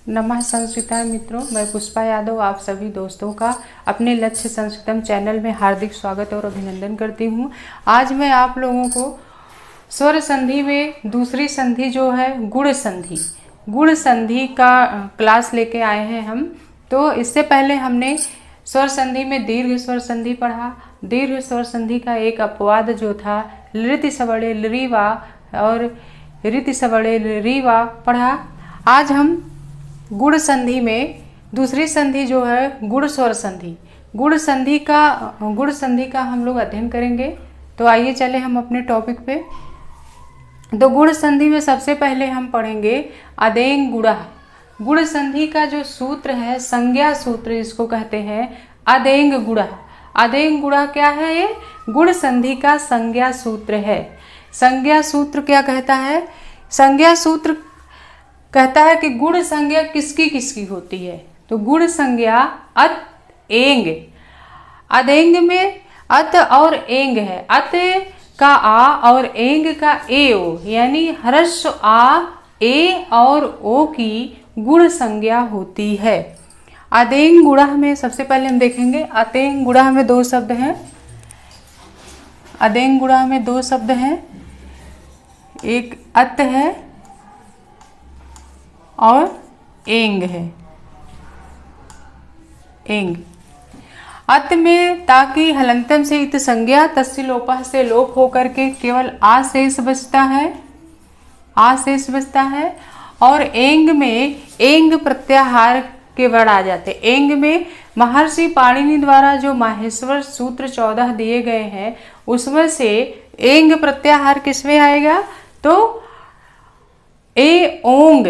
नमः संस्कृता मित्रों, मैं पुष्पा यादव आप सभी दोस्तों का अपने लक्ष्य संस्कृतम चैनल में हार्दिक स्वागत और अभिनंदन करती हूँ। आज मैं आप लोगों को स्वर संधि में दूसरी संधि जो है गुण संधि का क्लास लेके आए हैं हम। तो इससे पहले हमने स्वर संधि में दीर्घ स्वर संधि पढ़ा। दीर्घ स्वर संधि का एक अपवाद जो था लृति सबड़े लरीवा और ऋति सबड़े लरीवा पढ़ा। आज हम गुण संधि में दूसरी संधि जो है गुण स्वर संधि, गुण संधि का हम लोग अध्ययन करेंगे। तो आइए चले हम अपने टॉपिक पे। तो गुण संधि में सबसे पहले हम पढ़ेंगे अदेंग गुणा। गुण संधि का जो सूत्र है, संज्ञा सूत्र जिसको कहते हैं अदेंग गुणा। अदेंग गुणा क्या है? ये गुण संधि का संज्ञा सूत्र है। संज्ञा सूत्र क्या कहता है? संज्ञा सूत्र कहता है कि गुण संज्ञा किसकी किसकी होती है। तो गुण संज्ञा अत एंग, अदेंग में अत और एंग है। अत का आ और एंग का ए ओ, यानी ह्रस्व आ ए और ओ की गुण संज्ञा होती है। अदेंग गुणा में सबसे पहले हम देखेंगे। अतेंग गुणा में दो शब्द हैं। अदेंग गुणा में दो शब्द हैं, एक अत है और एंग है। एंग अत में ताकि हलंतम से इत संज्ञा तस्य लोपः से लोप होकर के केवल आ शेष बचता है, आ शेष बचता है। और एंग में एंग प्रत्याहार के वर्ण आ जाते। एंग में महर्षि पाणिनि द्वारा जो माहेश्वर सूत्र 14 दिए गए हैं उसमें से एंग प्रत्याहार किसमें आएगा? तो ए ओंग,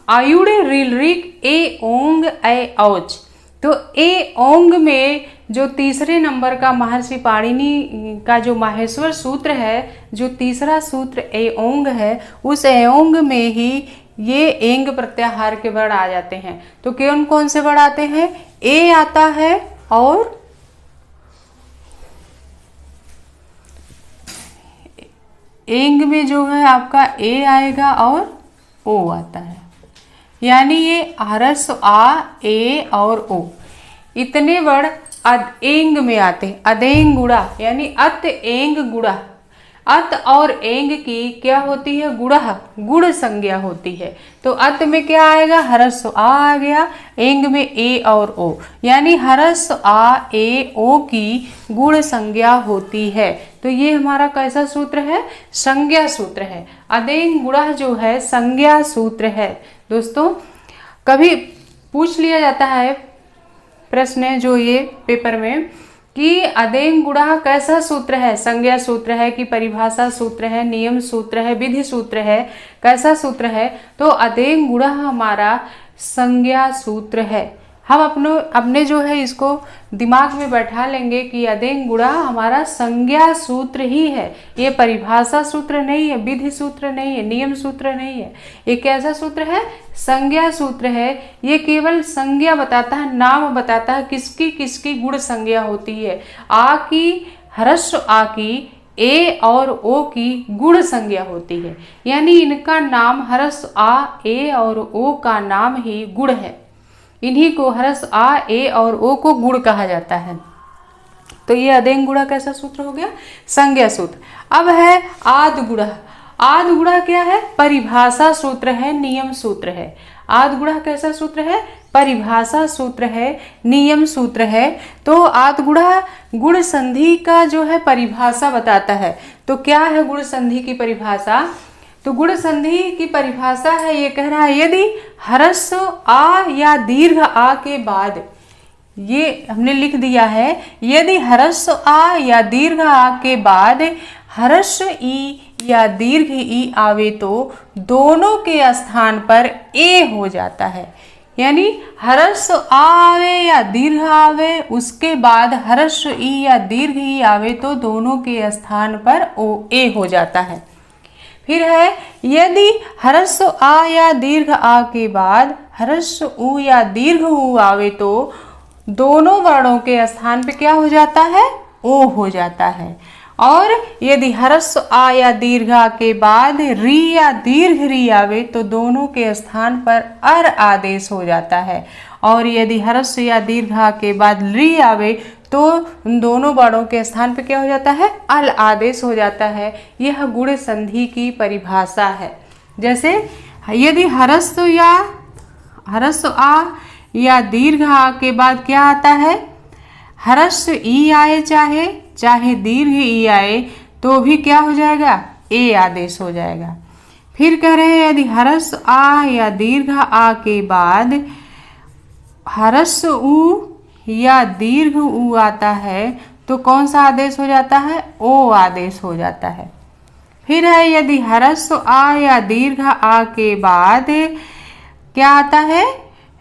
आयुड़े रील रिक ए ओंग ए औच। तो ए ओंग में जो तीसरे नंबर का महर्षि पाणिनि का जो माहेश्वर सूत्र है, जो तीसरा सूत्र ए ओंग है, उस ए ओंग में ही ये एंग प्रत्याहार के वर्ण आ जाते हैं। तो कौन कौन से वर्ण आते हैं? ए आता है और एंग में जो है आपका ए आएगा और ओ आता है, यानी ये ह्रस्व आ ए और ओ इतने वर्ण अदेंग में आते हैं। अदेंग गुणा यानी अत एंग गुणा। अत और एंग की क्या होती है? गुणा, गुण संज्ञा होती है। तो अत में क्या आएगा? ह्रस्व आ गया, एंग में ए और ओ, यानी ह्रस्व आ ए ओ की गुण संज्ञा होती है। तो ये हमारा कैसा सूत्र है? संज्ञा सूत्र है। अदेंग गुणा जो है संज्ञा सूत्र है। दोस्तों कभी पूछ लिया जाता है प्रश्न है जो ये पेपर में कि अदेंग गुणा कैसा सूत्र है? संज्ञा सूत्र है कि परिभाषा सूत्र है, नियम सूत्र है, विधि सूत्र है, कैसा सूत्र है? तो अदेंग गुणा हमारा संज्ञा सूत्र है। हम अपने जो है इसको दिमाग में बैठा लेंगे कि अदेंग गुणा हमारा संज्ञा सूत्र ही है। ये परिभाषा सूत्र नहीं है, विधि सूत्र नहीं है, नियम सूत्र नहीं है। ये कैसा सूत्र है? संज्ञा सूत्र है। ये केवल संज्ञा बताता है, नाम बताता है किसकी किसकी गुण संज्ञा होती है। आ की, ह्रस्व आ की, ए और ओ की गुण संज्ञा होती है, यानी इनका नाम ह्रस्व आ ए और ओ का नाम ही गुण है। इन्हीं को ह्रस्व आ ए और ओ को गुण कहा जाता है। तो ये अदेंग गुणा कैसा सूत्र हो गया? संज्ञा सूत्र। अब है आद गुणा। आद गुणा क्या है? परिभाषा सूत्र है, नियम सूत्र है। आद गुणा कैसा सूत्र है? परिभाषा सूत्र है, नियम सूत्र है। तो आद गुणा गुण संधि का जो है परिभाषा बताता है। तो क्या है गुण संधि की परिभाषा? तो गुण संधि की परिभाषा है, ये कह रहा है यदि ह्रस्व आ या दीर्घ आ के बाद, ये हमने लिख दिया है, यदि ह्रस्व आ या दीर्घ आ के बाद ह्रस्व ई या दीर्घ ई आवे तो दोनों के स्थान पर ए हो जाता है। यानी ह्रस्व आ आवे या दीर्घ आवे, उसके बाद ह्रस्व ई या दीर्घ ई आवे तो दोनों के स्थान पर ओ ए हो जाता है। फिर है यदि ह्रस्व आ या दीर्घ आ के बाद ह्रस्व उ या दीर्घ उ आवे तो दोनों वर्णों के स्थान पे क्या हो जाता है? ओ हो जाता है। और यदि ह्रस्व आ या दीर्घ आ के बाद री या दीर्घ री आवे तो दोनों के स्थान पर अर आदेश हो जाता है। और यदि ह्रस्व या दीर्घ आ के बाद री आवे तो दोनों वर्णों के स्थान पे क्या हो जाता है, अल आदेश हो जाता है। यह गुण संधि की परिभाषा है। जैसे यदि ह्रस्व आ या दीर्घ आ के बाद क्या आता है, ह्रस्व ई आए चाहे दीर्घ ई आए तो भी क्या हो जाएगा, ए आदेश हो जाएगा। फिर कह रहे हैं यदि ह्रस्व आ या दीर्घ आ के बाद ह्रस्व उ या दीर्घ उ आता है तो कौन सा आदेश हो जाता है, ओ आदेश हो जाता है। फिर है यदि ह्रस्व आ या दीर्घ आ के बाद क्या आता है,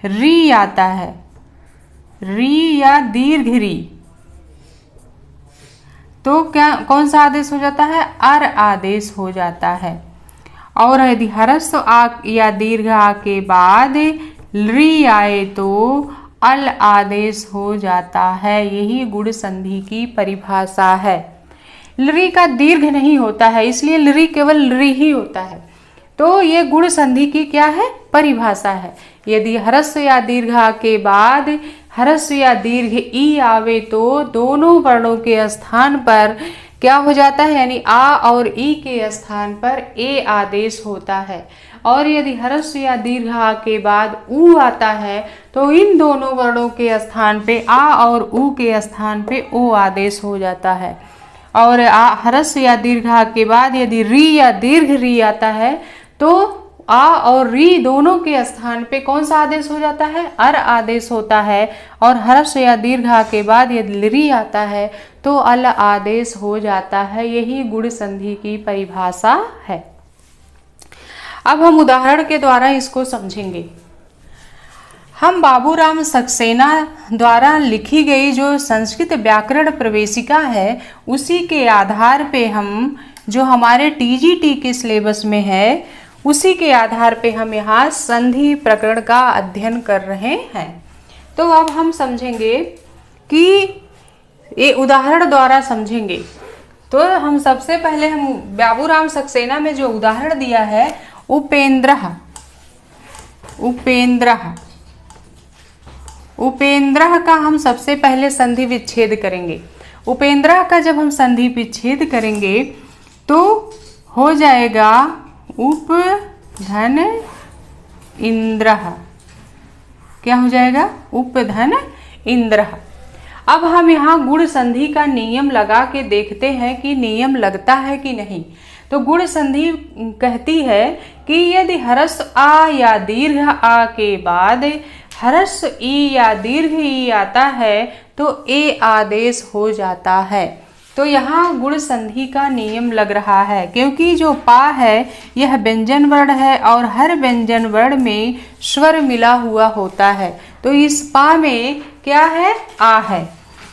री आता है, री या दीर्घ री, तो क्या कौन सा आदेश हो जाता है, अर आदेश हो जाता है। और यदि ह्रस्व आ या दीर्घ आ के बाद री आए तो अल आदेश हो जाता है। यही गुण संधि की परिभाषा है। लरी का दीर्घ नहीं होता है, इसलिए लरी केवल लरी ही होता है। तो ये गुण संधि की क्या है, परिभाषा है। यदि ह्रस्व या दीर्घ आ के बाद ह्रस्व या दीर्घ ई आवे तो दोनों वर्णों के स्थान पर क्या हो जाता है, यानी आ और ई के स्थान पर ए आदेश होता है। और यदि ह्रस्व या दीर्घ आ के बाद उ आता है तो इन दोनों वर्णों के स्थान पे आ और उ के स्थान पे ओ आदेश हो जाता है। और ह्रस्व या दीर्घ आ के बाद यदि री या दीर्घ री आता है तो आ और री दोनों के स्थान पे कौन सा आदेश हो जाता है, अर आदेश होता है। और ह्रस्व या दीर्घ आ के बाद यदि री आता है तो अल आदेश हो जाता है। यही गुण संधि की परिभाषा है। अब हम उदाहरण के द्वारा इसको समझेंगे। हम बाबूराम सक्सेना द्वारा लिखी गई जो संस्कृत व्याकरण प्रवेशिका है उसी के आधार पे हम जो हमारे टीजीटी के सिलेबस में है उसी के आधार पे हम यहाँ संधि प्रकरण का अध्ययन कर रहे हैं। तो अब हम समझेंगे कि ये उदाहरण द्वारा समझेंगे। तो हम सबसे पहले हम बाबूराम सक्सेना में जो उदाहरण दिया है उपेंद्र का हम सबसे पहले संधि विच्छेद करेंगे। उपेंद्र का जब हम संधि विच्छेद करेंगे तो हो जाएगा उप धन इंद्र। क्या हो जाएगा, उप धन इंद्र। अब हम यहाँ गुण संधि का नियम लगा के देखते हैं कि नियम लगता है कि नहीं। तो गुण संधि कहती है कि यदि ह्रस्व आ या दीर्घ आ के बाद ह्रस्व ई या दीर्घ ई आता है तो ए आदेश हो जाता है। तो यहाँ गुण संधि का नियम लग रहा है क्योंकि जो पा है यह व्यंजन वर्ण है और हर व्यंजन वर्ण में स्वर मिला हुआ होता है। तो इस पा में क्या है, आ है।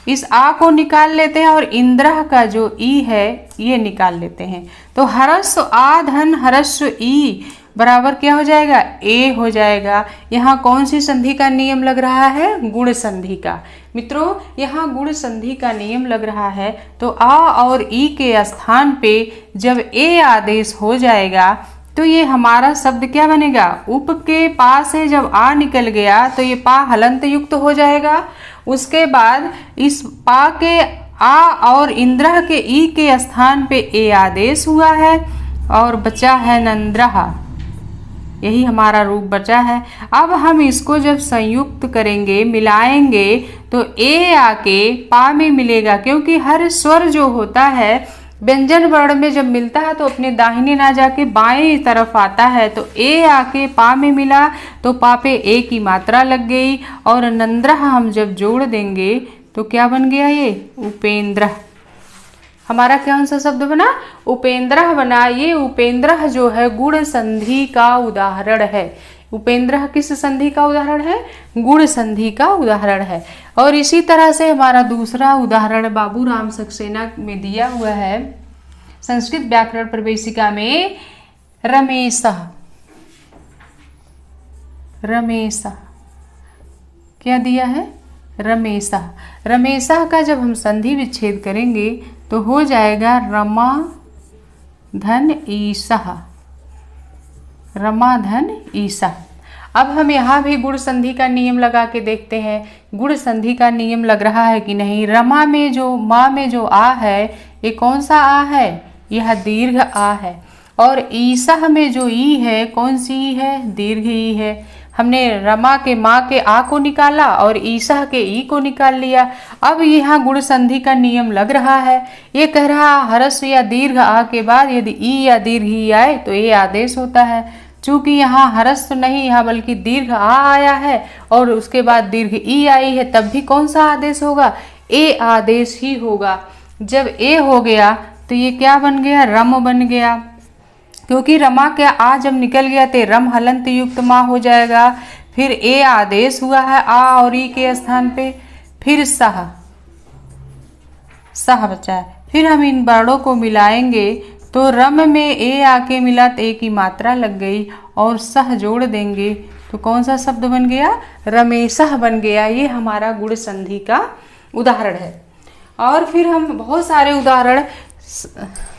इस आ को निकाल लेते हैं और इंद्र का जो ई है ये निकाल लेते हैं। तो ह्रस्व आ धन ह्रस्व ई बराबर क्या हो जाएगा, ए हो जाएगा। यहाँ कौन सी संधि का नियम लग रहा है, गुण संधि का। मित्रों यहाँ गुण संधि का नियम लग रहा है तो आ और ई के स्थान पे जब ए आदेश हो जाएगा तो ये हमारा शब्द क्या बनेगा, उप के पा से जब आ निकल गया तो ये पा हलंत युक्त हो जाएगा। उसके बाद इस पा के आ और इंद्र के ई के स्थान पे ए आदेश हुआ है और बचा है नंद्रहा। यही हमारा रूप बचा है। अब हम इसको जब संयुक्त करेंगे, मिलाएंगे तो ए आके पा में मिलेगा क्योंकि हर स्वर जो होता है व्यंजन वर्ण में जब मिलता है तो अपने दाहिने ना जाके बाएं तरफ आता है। तो ए आके पा में मिला तो पा पे ए की मात्रा लग गई और नंद्र हम जब जोड़ देंगे तो क्या बन गया, ये उपेंद्र। हमारा कौन सा शब्द बना, उपेंद्र बना। ये उपेंद्र जो है गुण संधि का उदाहरण है। उपेंद्र किस संधि का उदाहरण है, गुण संधि का उदाहरण है। और इसी तरह से हमारा दूसरा उदाहरण बाबूराम सक्सेना में दिया हुआ है संस्कृत व्याकरण प्रवेशिका में। रमेशा क्या दिया है, रमेशा। रमेशा का जब हम संधि विच्छेद करेंगे तो हो जाएगा रमा धन ईसह, रमा धन ईसा। अब हम यहाँ भी गुण संधि का नियम लगा के देखते हैं, गुण संधि का नियम लग रहा है कि नहीं। रमा में जो माँ में जो आ है, ये कौन सा आ है, यह दीर्घ आ है। और ईसा में जो ई है, कौन सी ई है, दीर्घ ई है। हमने रमा के माँ के आ को निकाला और ईसा के ई को निकाल लिया। अब यहाँ गुण संधि का नियम लग रहा है। ये कह रहा ह्रस्व या दीर्घ आ के बाद यदि ई या दीर्घ ई आए तो ये आदेश होता है। चूंकि यहाँ ह्रस्व नहीं, यहाँ बल्कि दीर्घ आ आया है और उसके बाद दीर्घ ई आई है, तब भी कौन सा आदेश होगा, ए आदेश ही होगा। जब ए हो गया तो ये क्या बन गया, रम बन गया। क्योंकि रमा के आ जब निकल गया तो रम हलंत युक्त माँ हो जाएगा। फिर ए आदेश हुआ है आ और ई के स्थान पे। फिर सह, सह बचा है। फिर हम इन वर्णों को मिलाएंगे तो रम में ए आके मिला तो ए की मात्रा लग गई और सह जोड़ देंगे तो कौन सा शब्द बन गया, रमेशह बन गया। ये हमारा गुण संधि का उदाहरण है। और फिर हम बहुत सारे उदाहरण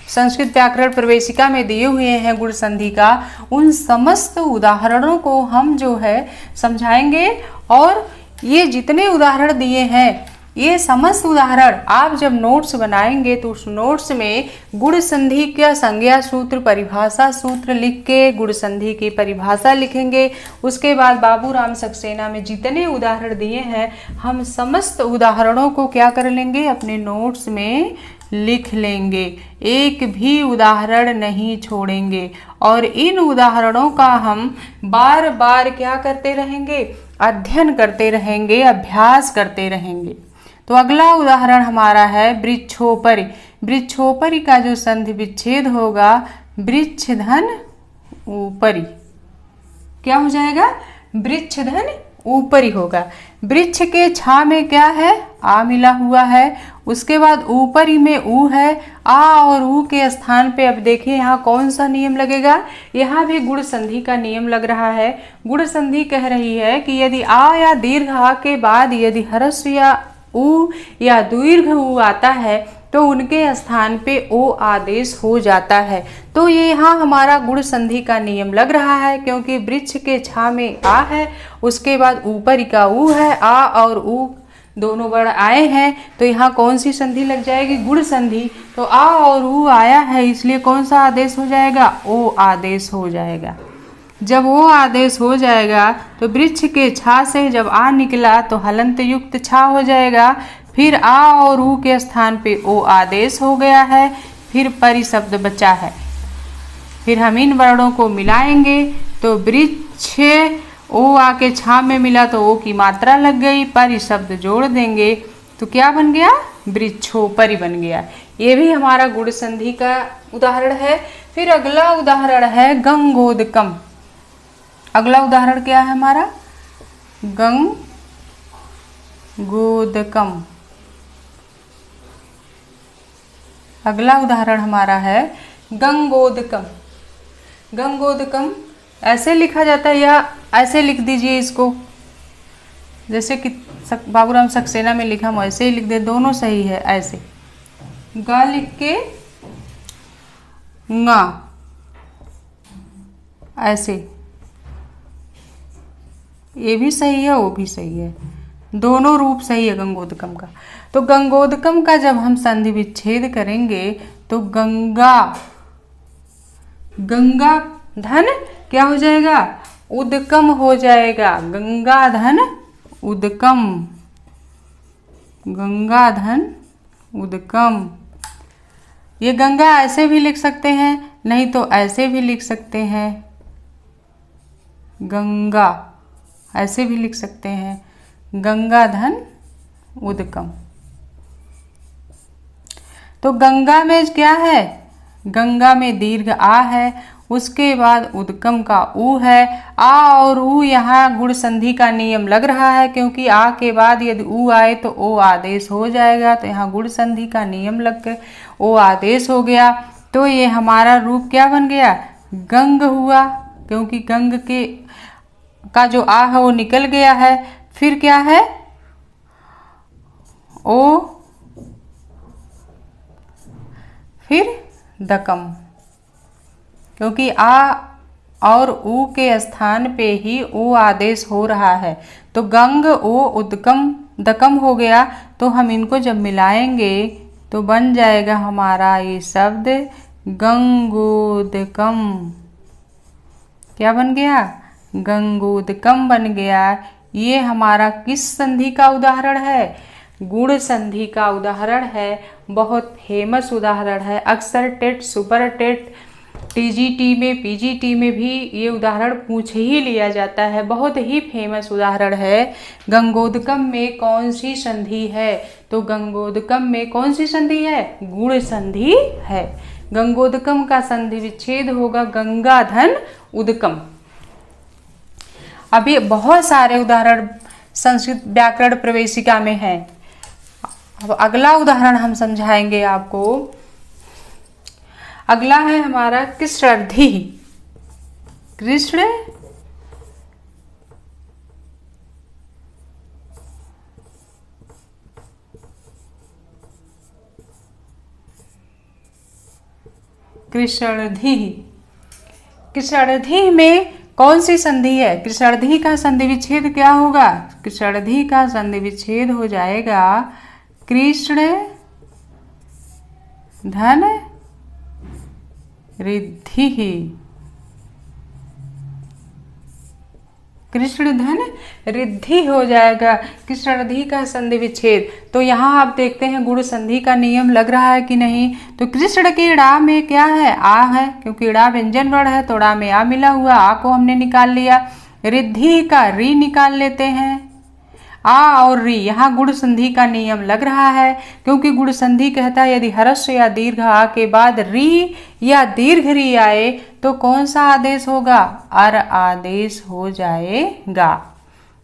संस्कृत व्याकरण प्रवेशिका में दिए हुए हैं गुण संधि का। उन समस्त उदाहरणों को हम जो है समझाएंगे। और ये जितने उदाहरण दिए हैं, ये समस्त उदाहरण आप जब नोट्स बनाएंगे तो उस नोट्स में गुण संधि का संज्ञा सूत्र, परिभाषा सूत्र लिख के गुण संधि की परिभाषा लिखेंगे। उसके बाद बाबूराम सक्सेना में जितने उदाहरण दिए हैं, हम समस्त उदाहरणों को क्या कर लेंगे, अपने नोट्स में लिख लेंगे। एक भी उदाहरण नहीं छोड़ेंगे। और इन उदाहरणों का हम बार बार क्या करते रहेंगे, अध्ययन करते रहेंगे, अभ्यास करते रहेंगे। तो अगला उदाहरण हमारा है वृक्षोपरि। वृक्षोपरि का जो संधि विच्छेद होगा, वृक्ष धन ऊपरी, क्या हो जाएगा, वृक्ष धन ऊपरी होगा। वृक्ष के छा में क्या है, आ मिला हुआ है। उसके बाद ऊपरी में ऊ है। आ और ऊ के स्थान पे अब देखिए यहाँ कौन सा नियम लगेगा, यहाँ भी गुण संधि का नियम लग रहा है। गुण संधि कह रही है कि यदि आ या दीर्घ आ के बाद यदि ह्रस्व या ऊ या दीर्घ ऊ आता है तो उनके स्थान पे ओ आदेश हो जाता है। तो ये यहाँ हमारा गुण संधि का नियम लग रहा है। क्योंकि वृक्ष के छा में आ है, उसके बाद ऊपरी का ऊ है, आ और ऊ दोनों वर्ण आए हैं, तो यहाँ कौन सी संधि लग जाएगी, गुण संधि। तो आ और ऊ आया है, इसलिए कौन सा आदेश हो जाएगा, ओ आदेश हो जाएगा। जब वो आदेश हो जाएगा तो वृक्ष के छा से जब आ निकला तो हलंत युक्त छा हो जाएगा। फिर आ और ऊ के स्थान पे ओ आदेश हो गया है। फिर परि शब्द बचा है। फिर हम इन वर्णों को मिलाएंगे तो वृक्ष ओ आके छा में मिला तो ओ की मात्रा लग गई, परि शब्द जोड़ देंगे तो क्या बन गया, वृक्षोपरि बन गया। ये भी हमारा गुण संधि का उदाहरण है। फिर अगला उदाहरण है गंगोदकम। अगला उदाहरण क्या है हमारा, गंगोदकम। अगला उदाहरण हमारा है गंगोदकम। गंगोदकम ऐसे लिखा जाता है या ऐसे लिख दीजिए इसको, जैसे कि बाबूराम सक्सेना में लिखा हम ऐसे ही लिख दे, दोनों सही है। ऐसे गा लिख के गा, ऐसे, ये भी सही है वो भी सही है, दोनों रूप सही है गंगोदकम का। तो गंगोदकम का जब हम संधि विच्छेद करेंगे तो गंगा, गंगा धन क्या हो जाएगा, उदकम हो जाएगा। गंगा धन उदकम, गंगा धन उदकम। ये गंगा ऐसे भी लिख सकते हैं, नहीं तो ऐसे भी लिख सकते हैं, गंगा ऐसे भी लिख सकते हैं, गंगा धन उदकम। तो गंगा में क्या है, गंगा में दीर्घ आ है, उसके बाद उदकम का ऊ है। आ और ऊ यहाँ गुण संधि का नियम लग रहा है, क्योंकि आ के बाद यदि ऊ आए तो ओ आदेश हो जाएगा। तो यहाँ गुण संधि का नियम लग के ओ आदेश हो गया। तो ये हमारा रूप क्या बन गया, गंग हुआ, क्योंकि गंग के का जो आ है वो निकल गया है। फिर क्या है, ओ फिर दकम, क्योंकि आ और ऊ के स्थान पे ही ओ आदेश हो रहा है, तो गंग ओ उदकम दकम हो गया। तो हम इनको जब मिलाएंगे तो बन जाएगा हमारा ये शब्द गंगोदकम। क्या बन गया? गंगोदकम बन गया। ये हमारा किस संधि का उदाहरण है? गुण संधि का उदाहरण है। बहुत फेमस उदाहरण है। अक्सर टेट, सुपर टेट, टीजीटी में, पीजीटी में भी ये उदाहरण पूछ ही लिया जाता है। बहुत ही फेमस उदाहरण है। गंगोदकम में कौन सी संधि है? तो गंगोदकम में कौन सी संधि है? गुण संधि है। गंगोदकम का संधि विच्छेद होगा गंगाधन उदकम। अभी बहुत सारे उदाहरण संस्कृत व्याकरण प्रवेशिका में हैं। अब अगला उदाहरण हम समझाएंगे आपको। अगला है हमारा कृष्णर्धि। कृष्ण कृष्णर्धि। कृष्णर्धि में कौन सी संधि है? कृष्णर्धि का संधि विच्छेद क्या होगा? कृष्णर्धि का संधि विच्छेद हो जाएगा कृष्ण धन रिद्धि। कृष्ण धन रिद्धि हो जाएगा कृष्णर्धि का संधि विच्छेद। तो यहाँ आप देखते हैं गुण संधि का नियम लग रहा है कि नहीं? तो कृष्ण के ड़ा में क्या है? आ है, क्योंकि ड़ा व्यंजन वर्ण है तो ड़ा में आ मिला हुआ, आ को हमने निकाल लिया। रिद्धि का री निकाल लेते हैं। आ और री, यहाँ गुण संधि का नियम लग रहा है, क्योंकि गुण संधि कहता है यदि हर्ष या दीर्घ आ के बाद री या दीर्घ री आए तो कौन सा आदेश होगा? अर आदेश हो जाएगा।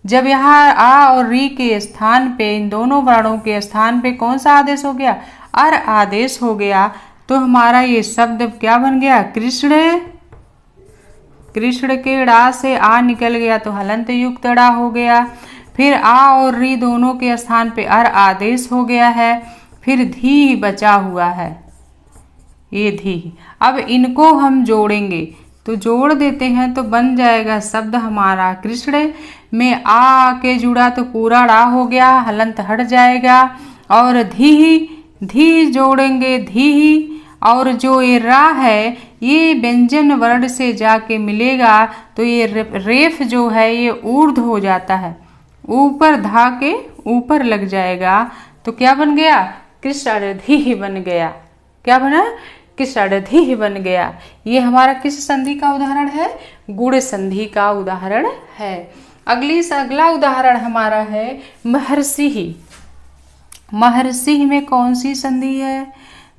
जब यहाँ आ और री के स्थान पे, इन दोनों वर्णों के स्थान पे कौन सा आदेश हो गया? अर आदेश हो गया। तो हमारा ये शब्द क्या बन गया? कृष्ण। कृष्ण के ड़ा से आ निकल गया तो हलंत युक्त ड़ा हो गया। फिर आ और री दोनों के स्थान पे अर आदेश हो गया है। फिर धी बचा हुआ है, ये धी। अब इनको हम जोड़ेंगे तो जोड़ देते हैं तो बन जाएगा शब्द हमारा कृष्ण। में आ के जुड़ा तो पूरा ड़ा हो गया, हलंत हट जाएगा। और धी जोड़ेंगे धी, और जो ये रा है ये व्यंजन वर्ण से जाके मिलेगा तो ये रेफ जो है ये ऊर्ध हो जाता है, ऊपर धा के ऊपर लग जाएगा। तो क्या बन गया? कृष्णर्धि बन गया। क्या बना? कृष्णर्धि बन गया। ये हमारा किस संधि का उदाहरण है? गुण संधि का उदाहरण है। अगला उदाहरण हमारा है महर्षि। महर्षि में कौन सी संधि है?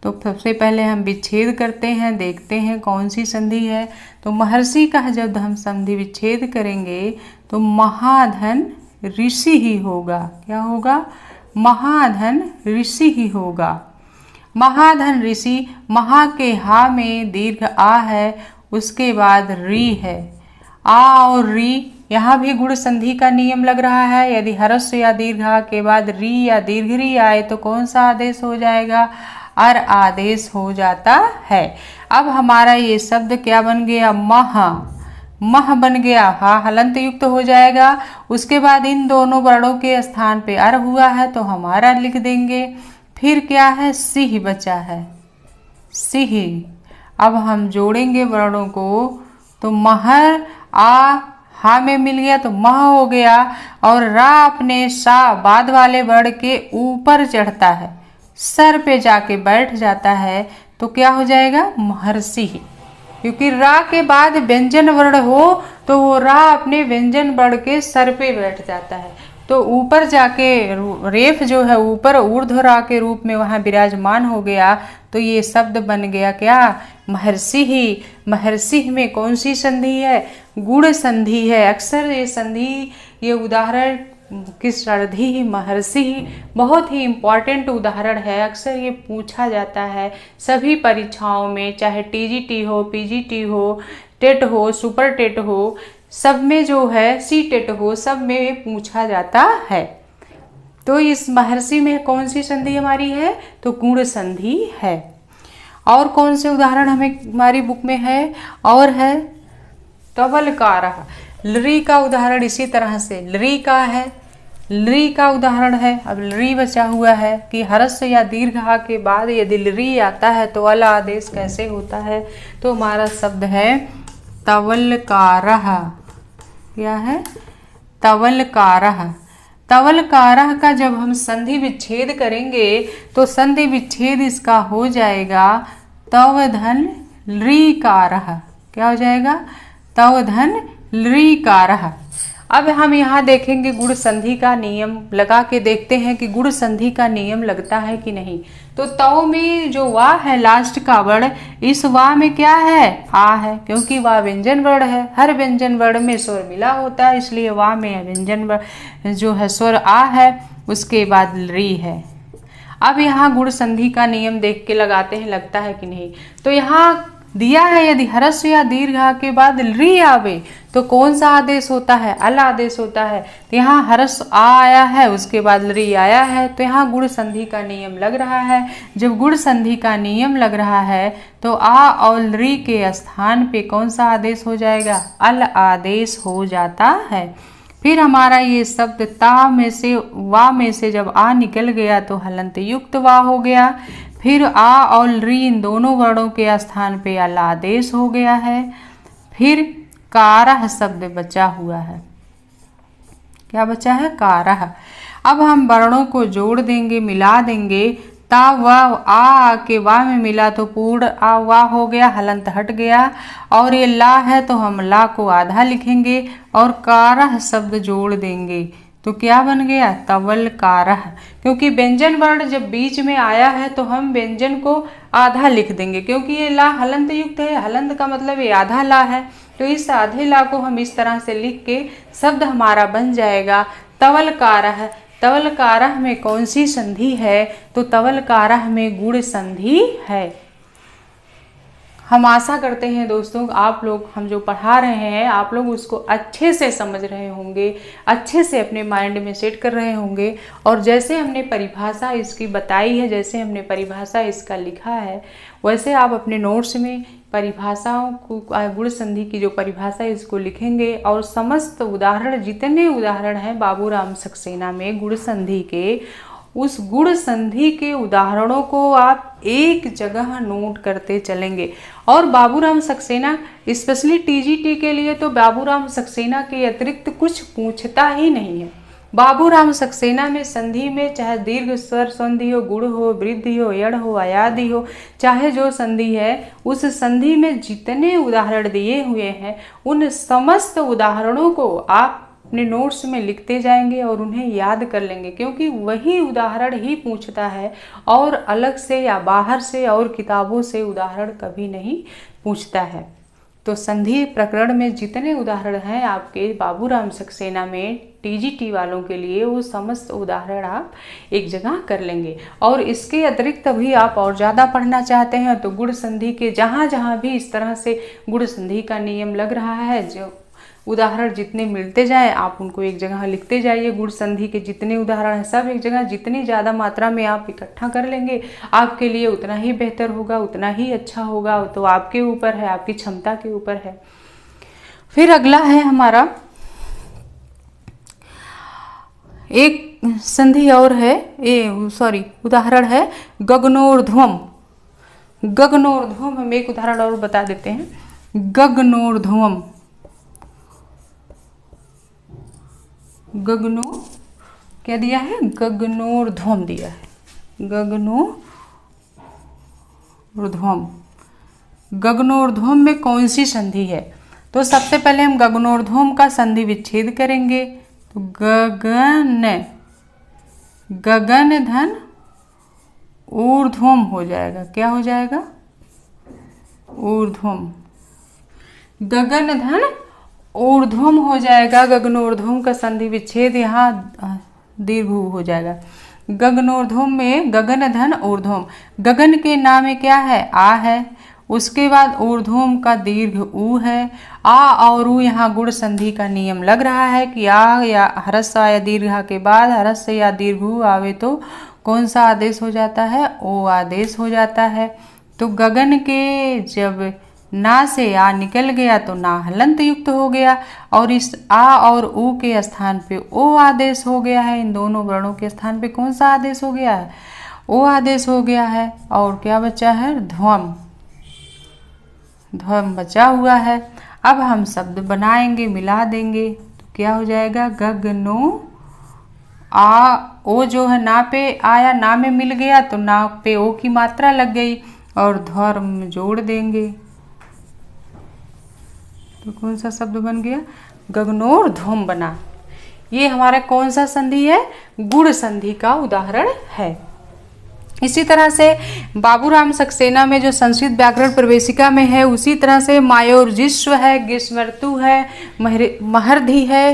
तो सबसे पहले हम विच्छेद करते हैं, देखते हैं कौन सी संधि है। तो महर्षि का जब हम संधि विच्छेद करेंगे तो महाधन ऋषि ही होगा। क्या होगा? महाधन ऋषि ही होगा। महाधन ऋषि, महा के हा में दीर्घ आ है, उसके बाद री है। आ और री, यहाँ भी गुण संधि का नियम लग रहा है। यदि हर्ष या दीर्घ आ के बाद री या दीर्घ री आए तो कौन सा आदेश हो जाएगा? अर आदेश हो जाता है। अब हमारा ये शब्द क्या बन गया? मह बन गया। हा हलंत युक्त हो जाएगा। उसके बाद इन दोनों वर्णों के स्थान पे अर हुआ है तो हमारा लिख देंगे। फिर क्या है? सिंह बचा है, सिंह। अब हम जोड़ेंगे वर्णों को तो महर आ हा में मिल गया तो मह हो गया, और रा अपने सा बाद वाले वर्ण के ऊपर चढ़ता है, सर पे जाके बैठ जाता है तो क्या हो जाएगा? महर्षि। क्योंकि रा के बाद व्यंजन वर्ण हो तो वो रा अपने व्यंजन वर्ण के सर पे बैठ जाता है, तो ऊपर जाके रेफ जो है ऊपर ऊर्ध्व रा के रूप में वहाँ विराजमान हो गया। तो ये शब्द बन गया क्या? महर्षि ही। महर्षि में कौन सी संधि है? गुण संधि है। अक्सर ये संधि, ये उदाहरण कृष्णर्धि महर्षि बहुत ही इम्पॉर्टेंट उदाहरण है। अक्सर ये पूछा जाता है सभी परीक्षाओं में, चाहे टीजीटी हो, पीजीटी हो, टेट हो, सुपर टेट हो, सब में जो है, सी टेट हो, सब में ये पूछा जाता है। तो इस महर्षि में कौन सी संधि हमारी है? तो गुण संधि है। और कौन से उदाहरण हमें हमारी बुक में है? और है तवलकारः। लरी का उदाहरण इसी तरह से लरी का है, लरी का उदाहरण है। अब लरी बचा हुआ है कि हरस या दीर्घ आ के बाद यदि लरी आता है तो अल आदेश कैसे होता है? तो हमारा शब्द है तवलकारः। क्या है? तवलकारः। तवलकारः का जब हम संधि विच्छेद करेंगे तो संधि विच्छेद इसका हो जाएगा तवधन लृकारः। क्या हो जाएगा? तवधन लृकारः। अब हम यहाँ देखेंगे गुण संधि का नियम लगा के देखते हैं कि गुण संधि का नियम लगता है कि नहीं। तो तव में जो वा है लास्ट का वर्ण, इस वा में क्या है? आ है, क्योंकि वा व्यंजन वर्ण है। हर व्यंजन वर्ण में स्वर मिला होता है, इसलिए वा में व्यंजन वर्ण जो है स्वर आ है, उसके बाद री है। अब यहाँ गुण संधि का नियम देख के लगाते हैं लगता है कि नहीं। तो यहाँ दिया है यदि हरस या दीर्घ के बाद री आवे तो कौन सा आदेश होता है? अल आदेश होता है। तो यहाँ हरस आ आया है, उसके बाद री आया है, तो यहाँ गुण संधि का नियम लग रहा है। जब गुण संधि का नियम लग रहा है तो आ और री के स्थान पे कौन सा आदेश हो जाएगा? अल आदेश हो जाता है। फिर हमारा ये शब्द ता में से वा में से जब आ निकल गया तो हलंत युक्त वा हो गया। फिर आ और री इन दोनों वर्णों के स्थान पे अल आदेश हो गया है। फिर कारः शब्द बचा हुआ है। क्या बचा है? कारः। अब हम वर्णों को जोड़ देंगे, मिला देंगे। ता वा आ के वा में मिला तो पूर्ण आ वा हो गया, हलंत हट गया। और ये ला है तो हम ला को आधा लिखेंगे और कारः शब्द जोड़ देंगे तो क्या बन गया? तवलकारः। क्योंकि व्यंजन वर्ण जब बीच में आया है तो हम व्यंजन को आधा लिख देंगे, क्योंकि ये ला हलंत युक्त है। हलंत का मतलब ये आधा ला है, तो इस आधे ला को हम इस तरह से लिख के शब्द हमारा बन जाएगा तवलकारः। तवलकारः में कौन सी संधि है? तो तवलकारः में गुण संधि है। हम आशा करते हैं दोस्तों आप लोग हम जो पढ़ा रहे हैं आप लोग उसको अच्छे से समझ रहे होंगे, अच्छे से अपने माइंड में सेट कर रहे होंगे। और जैसे हमने परिभाषा इसकी बताई है, जैसे हमने परिभाषा इसका लिखा है, वैसे आप अपने नोट्स में परिभाषाओं को गुण संधि की जो परिभाषा है इसको लिखेंगे। और समस्त उदाहरण जितने उदाहरण हैं बाबूराम सक्सेना में गुण संधि के, उस गुण संधि के उदाहरणों को आप एक जगह नोट करते चलेंगे। और बाबूराम सक्सेना स्पेशली टीजीटी के लिए तो बाबूराम सक्सेना के अतिरिक्त कुछ पूछता ही नहीं है। बाबूराम सक्सेना में संधि में चाहे दीर्घ स्वर संधि हो, गुण हो, वृद्धि हो, यड़ हो, अयादि हो, चाहे जो संधि है, उस संधि में जितने उदाहरण दिए हुए हैं उन समस्त उदाहरणों को आप अपने नोट्स में लिखते जाएंगे और उन्हें याद कर लेंगे, क्योंकि वही उदाहरण ही पूछता है और अलग से या बाहर से और किताबों से उदाहरण कभी नहीं पूछता है। तो संधि प्रकरण में जितने उदाहरण हैं आपके बाबूराम सक्सेना में टीजीटी वालों के लिए, वो समस्त उदाहरण आप एक जगह कर लेंगे। और इसके अतिरिक्त भी आप और ज़्यादा पढ़ना चाहते हैं तो गुण संधि के जहाँ जहाँ भी इस तरह से गुण संधि का नियम लग रहा है, जो उदाहरण जितने मिलते जाएं आप उनको एक जगह लिखते जाइए। गुण संधि के जितने उदाहरण हैं सब एक जगह, जितनी ज़्यादा मात्रा में आप इकट्ठा कर लेंगे आपके लिए उतना ही बेहतर होगा, उतना ही अच्छा होगा। तो आपके ऊपर है, आपकी क्षमता के ऊपर है। फिर अगला है हमारा एक संधि और है, उदाहरण है गगनोर्ध्वम। गगनोर्ध्वम हम एक उदाहरण और बता देते हैं। गगनोर्ध्वम, गगनो क्या दिया है? गगनोर्ध्वम दिया है। गगनोर्ध्वम, गगनोर्ध्वम में कौन सी संधि है? तो सबसे पहले हम गगनोर्ध्वम का संधि विच्छेद करेंगे। तो गगन, गगन धन ऊर्ध्वम हो जाएगा। क्या हो जाएगा? ऊर्ध्वम। गगन धन ऊर्ध्वम हो जाएगा। गगनोर्ध्वम का संधि विच्छेद यहाँ दीर्घ हो जाएगा। गगनोर्ध्वम में गगन धन ऊर्ध्वम, गगन के नाम में क्या है? आ है। उसके बाद ऊर्ध्वम का दीर्घ ऊ है। आ और ऊ यहाँ गुण संधि का नियम लग रहा है कि आ या हरस या दीर्घ के बाद हरस या दीर्घ आवे तो कौन सा आदेश हो जाता है? ओ आदेश हो जाता है। तो गगन के जब ना से आ निकल गया तो ना हलंत युक्त हो गया, और इस आ और ऊ के स्थान पे ओ आदेश हो गया है। इन दोनों वर्णों के स्थान पे कौन सा आदेश हो गया है? ओ आदेश हो गया है। और क्या बचा है? ध्वम। ध्वम बचा हुआ है। अब हम शब्द बनाएंगे, मिला देंगे, तो क्या हो जाएगा? गगनो। आ ओ जो है ना पे आया, ना में मिल गया तो ना पे ओ की मात्रा लग गई, और ध्वर्म जोड़ देंगे तो कौन सा शब्द बन गया? गगनोर ध्वम बना। ये हमारा कौन सा संधि है? गुण संधि का उदाहरण है। इसी तरह से बाबूराम सक्सेना में जो संस्कृत व्याकरण प्रवेशिका में है, उसी तरह से मायोर्जिस्व है, ग्रीष्म ऋतु है, महर्धि है,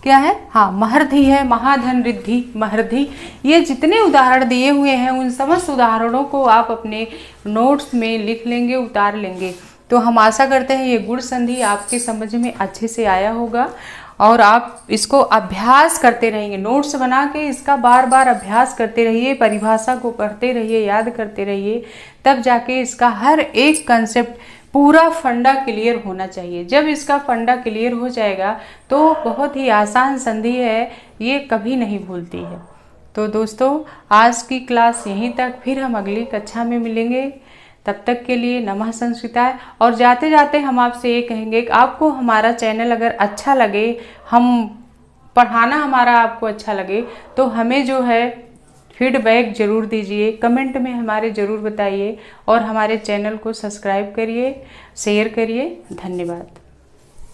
क्या है? हाँ, महर्धि है, महाधन रिद्धि, महर्धि। ये जितने उदाहरण दिए हुए हैं उन समस्त उदाहरणों को आप अपने नोट्स में लिख लेंगे, उतार लेंगे। तो हम आशा करते हैं ये गुण संधि आपके समझ में अच्छे से आया होगा, और आप इसको अभ्यास करते रहेंगे। नोट्स बना के इसका बार बार अभ्यास करते रहिए, परिभाषा को पढ़ते रहिए, याद करते रहिए, तब जाके इसका हर एक कंसेप्ट पूरा फंडा क्लियर होना चाहिए। जब इसका फंडा क्लियर हो जाएगा तो बहुत ही आसान संधि है, ये कभी नहीं भूलती है। तो दोस्तों, आज की क्लास यहीं तक, फिर हम अगली कक्षा में मिलेंगे। तब तक के लिए नमः संस्कृताय। और जाते जाते हम आपसे ये कहेंगे कि आपको हमारा चैनल अगर अच्छा लगे, हम पढ़ाना हमारा आपको अच्छा लगे, तो हमें जो है फीडबैक ज़रूर दीजिए, कमेंट में हमारे ज़रूर बताइए, और हमारे चैनल को सब्सक्राइब करिए, शेयर करिए। धन्यवाद।